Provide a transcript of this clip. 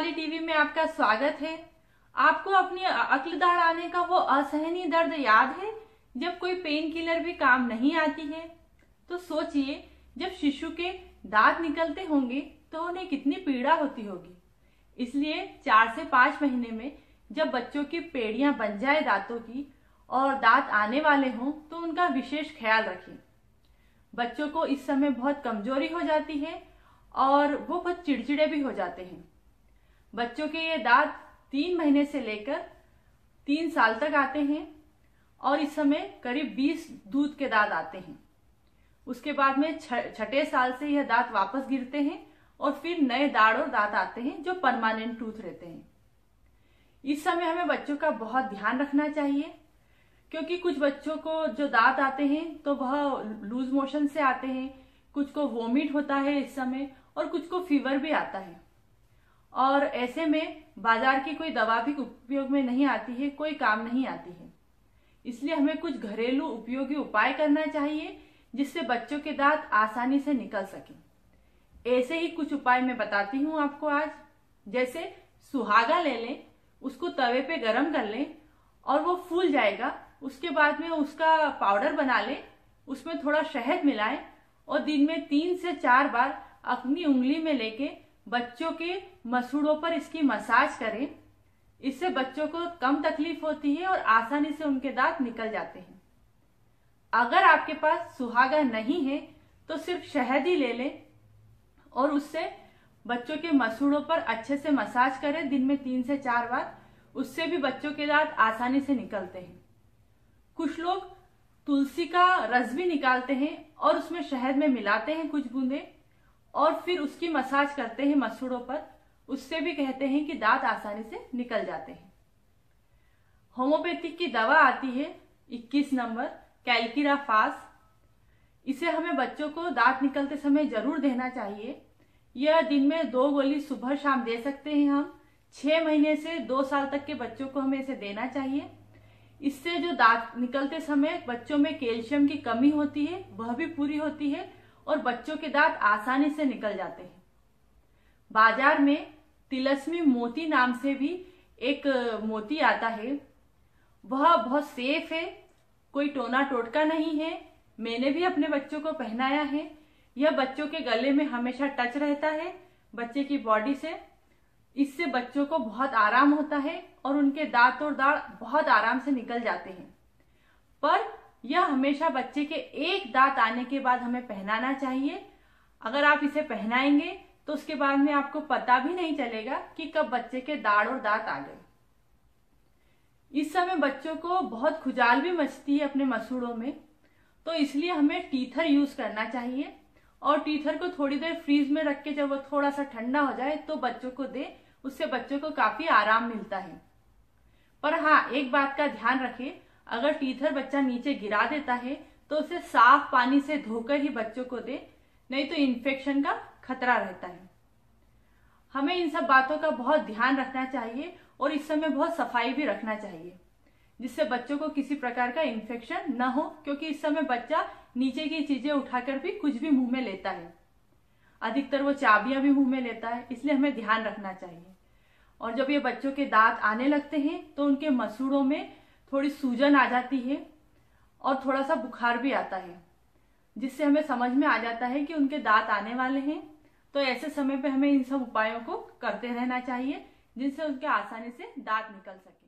हमारी टीवी में आपका स्वागत है। आपको अपनी अक्ल दाढ़ आने का वो असहनीय दर्द याद है जब कोई पेन किलर भी काम नहीं आती है? तो सोचिए, जब शिशु के दांत निकलते होंगे तो उन्हें कितनी पीड़ा होती होगी। इसलिए 4 से 5 महीने में जब बच्चों की पेड़ियां बन जाए दांतों की और दांत आने वाले हों तो उनका विशेष ख्याल रखें। बच्चों को इस समय बहुत कमजोरी हो जाती है और वो बहुत चिड़चिड़े भी हो जाते हैं। बच्चों के ये दांत 3 महीने से लेकर 3 साल तक आते हैं और इस समय करीब 20 दूध के दांत आते हैं। उसके बाद में छठे साल से यह दांत वापस गिरते हैं और फिर नए दाढ़ और दांत आते हैं जो परमानेंट टूथ रहते हैं। इस समय हमें बच्चों का बहुत ध्यान रखना चाहिए, क्योंकि कुछ बच्चों को जो दांत आते हैं तो वह लूज मोशन से आते हैं, कुछ को वोमिट होता है इस समय और कुछ को फीवर भी आता है। और ऐसे में बाजार की कोई दवा भी उपयोग में नहीं आती है, कोई काम नहीं आती है। इसलिए हमें कुछ घरेलू उपयोगी उपाय करना चाहिए जिससे बच्चों के दांत आसानी से निकल सके। ऐसे ही कुछ उपाय मैं बताती हूँ आपको आज। जैसे सुहागा ले लें, उसको तवे पे गरम कर लें और वो फूल जाएगा। उसके बाद में उसका पाउडर बना लें, उसमें थोड़ा शहद मिलाएं और दिन में 3 से 4 बार अपनी उंगली में लेके बच्चों के मसूड़ों पर इसकी मसाज करें। इससे बच्चों को कम तकलीफ होती है और आसानी से उनके दांत निकल जाते हैं। अगर आपके पास सुहागा नहीं है तो सिर्फ शहद ही ले लें और उससे बच्चों के मसूड़ों पर अच्छे से मसाज करें दिन में 3 से 4 बार। उससे भी बच्चों के दांत आसानी से निकलते हैं। कुछ लोग तुलसी का रस भी निकालते हैं और उसमें शहद में मिलाते हैं कुछ बूंदे और फिर उसकी मसाज करते हैं मसूड़ों पर। उससे भी कहते हैं कि दांत आसानी से निकल जाते हैं। होम्योपैथिक की दवा आती है 21 नंबर कैल्किरा फास। इसे हमें बच्चों को दांत निकलते समय जरूर देना चाहिए। यह दिन में 2 गोली सुबह शाम दे सकते हैं हम। 6 महीने से 2 साल तक के बच्चों को हमें इसे देना चाहिए। इससे जो दांत निकलते समय बच्चों में कैल्शियम की कमी होती है वह भी पूरी होती है और बच्चों के दांत आसानी से निकल जाते हैं। बाजार में तिलस्मी मोती नाम से भी एक मोती आता है। वह बहुत सेफ है, कोई टोना टोटका नहीं है। मैंने भी अपने बच्चों को पहनाया है। यह बच्चों के गले में हमेशा टच रहता है बच्चे की बॉडी से। इससे बच्चों को बहुत आराम होता है और उनके दांत और दाढ़ बहुत आराम से निकल जाते हैं। पर यह हमेशा बच्चे के एक दांत आने के बाद हमें पहनाना चाहिए। अगर आप इसे पहनाएंगे तो उसके बाद में आपको पता भी नहीं चलेगा कि कब बच्चे के दाढ़ और दांत आ गए। इस समय बच्चों को बहुत खुजाल भी मचती है अपने मसूड़ों में, तो इसलिए हमें टीथर यूज करना चाहिए और टीथर को थोड़ी देर फ्रीज में रख के जब वो थोड़ा सा ठंडा हो जाए तो बच्चों को दे। उससे बच्चों को काफी आराम मिलता है। पर हाँ, एक बात का ध्यान रखें, अगर टीथर बच्चा नीचे गिरा देता है तो उसे साफ पानी से धोकर ही बच्चों को दे, नहीं तो इन्फेक्शन का खतरा रहता है। हमें इन सब बातों का बहुत ध्यान रखना चाहिए और इस समय बहुत सफाई भी रखना चाहिए जिससे बच्चों को किसी प्रकार का इन्फेक्शन न हो, क्योंकि इस समय बच्चा नीचे की चीजें उठाकर भी कुछ भी मुंह में लेता है। अधिकतर वो चाबियां भी मुंह में लेता है, इसलिए हमें ध्यान रखना चाहिए। और जब ये बच्चों के दांत आने लगते हैं तो उनके मसूड़ों में थोड़ी सूजन आ जाती है और थोड़ा सा बुखार भी आता है, जिससे हमें समझ में आ जाता है कि उनके दांत आने वाले हैं। तो ऐसे समय पे हमें इन सब उपायों को करते रहना चाहिए जिनसे उनके आसानी से दांत निकल सके।